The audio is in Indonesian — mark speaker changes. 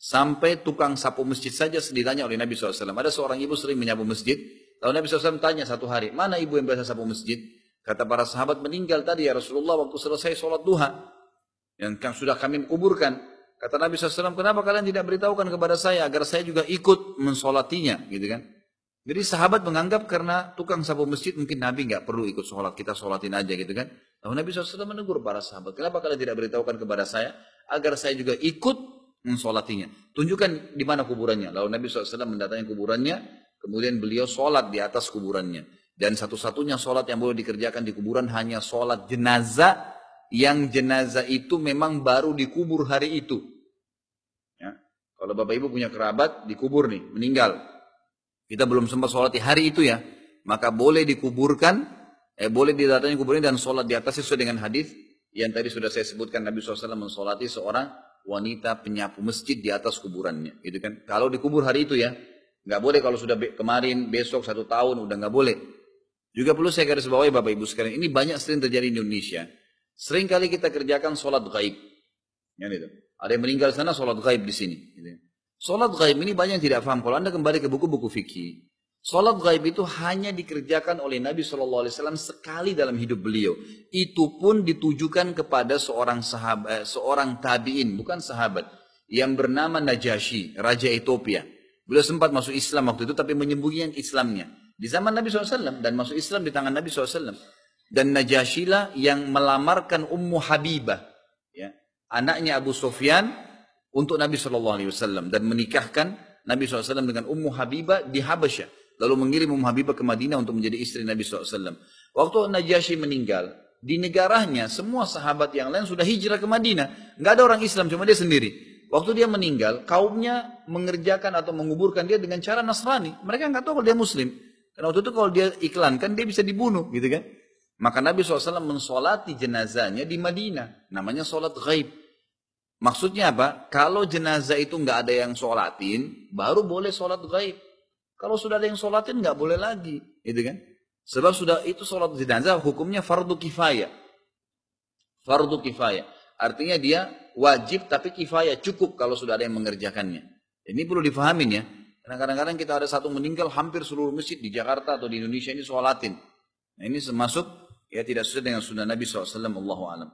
Speaker 1: Sampai tukang sapu masjid saja ditanya oleh Nabi SAW. Ada seorang ibu sering menyapu masjid. Lalu Nabi SAW tanya satu hari, mana ibu yang biasa sapu masjid? Kata para sahabat, meninggal tadi ya Rasulullah waktu selesai sholat duha. Yang sudah kami kuburkan. Kata Nabi SAW, kenapa kalian tidak beritahukan kepada saya agar saya juga ikut mensolatinya, gitu kan? Jadi sahabat menganggap karena tukang sapu masjid mungkin Nabi nggak perlu ikut sholat, kita sholatin aja, gitu kan? Lalu Nabi SAW menegur para sahabat, kenapa kalian tidak beritahukan kepada saya agar saya juga ikut mensolatinya? Tunjukkan di mana kuburannya. Lalu Nabi SAW mendatangi kuburannya, kemudian beliau sholat di atas kuburannya. Dan satu-satunya sholat yang boleh dikerjakan di kuburan hanya sholat jenazah, yang jenazah itu memang baru dikubur hari itu. Ya. Kalau bapak ibu punya kerabat dikubur nih, meninggal, kita belum sempat sholat di hari itu ya, maka boleh dikuburkan, boleh didatangi kuburnya dan sholat di atasnya sesuai dengan hadis yang tadi sudah saya sebutkan. Nabi SAW mensolati seorang wanita penyapu masjid di atas kuburannya, gitu kan? Kalau dikubur hari itu ya, nggak boleh kalau sudah kemarin, besok, 1 tahun, udah nggak boleh. Juga perlu saya garis bawahi bapak ibu sekalian, ini banyak sering terjadi di Indonesia. Sering kali kita kerjakan sholat gaib. Gitu. Ada yang meninggal sana, sholat gaib di sini. Gitu. Sholat gaib ini banyak yang tidak paham. Kalau anda kembali ke buku-buku fikih, sholat gaib itu hanya dikerjakan oleh Nabi SAW sekali dalam hidup beliau. Itu pun ditujukan kepada seorang sahabat, seorang tabi'in, bukan sahabat, yang bernama Najasyi, Raja Ethiopia. Beliau sempat masuk Islam waktu itu, tapi menyembunyikan Islamnya di zaman Nabi SAW dan masuk Islam di tangan Nabi SAW. Dan Najasyi lah yang melamarkan Ummu Habibah, ya, anaknya Abu Sufyan, untuk Nabi SAW dan menikahkan Nabi SAW dengan Ummu Habibah di Habasyah. Lalu mengirim Ummu Habibah ke Madinah untuk menjadi istri Nabi SAW. Waktu Najasyi meninggal, di negaranya semua sahabat yang lain sudah hijrah ke Madinah. Nggak ada orang Islam, cuma dia sendiri. Waktu dia meninggal, kaumnya mengerjakan atau menguburkan dia dengan cara Nasrani. Mereka nggak tahu kalau dia Muslim. Karena waktu itu kalau dia iklankan, dia bisa dibunuh, gitu kan? Maka Nabi SAW mensolati jenazahnya di Madinah. Namanya sholat ghaib. Maksudnya apa? Kalau jenazah itu nggak ada yang sholatin, baru boleh sholat ghaib. Kalau sudah ada yang sholatin, nggak boleh lagi, gitu kan? Sebab sudah itu sholat jenazah hukumnya fardu kifayah. Fardu kifayah. Artinya dia wajib tapi kifayah, cukup kalau sudah ada yang mengerjakannya. Ini perlu difahamin ya. Karena kadang-kadang kita ada satu meninggal, hampir seluruh masjid di Jakarta atau di Indonesia ini sholatin. Nah ini termasuk ya tidak sesuai dengan sunnah Nabi SAW. Allahu a'lam.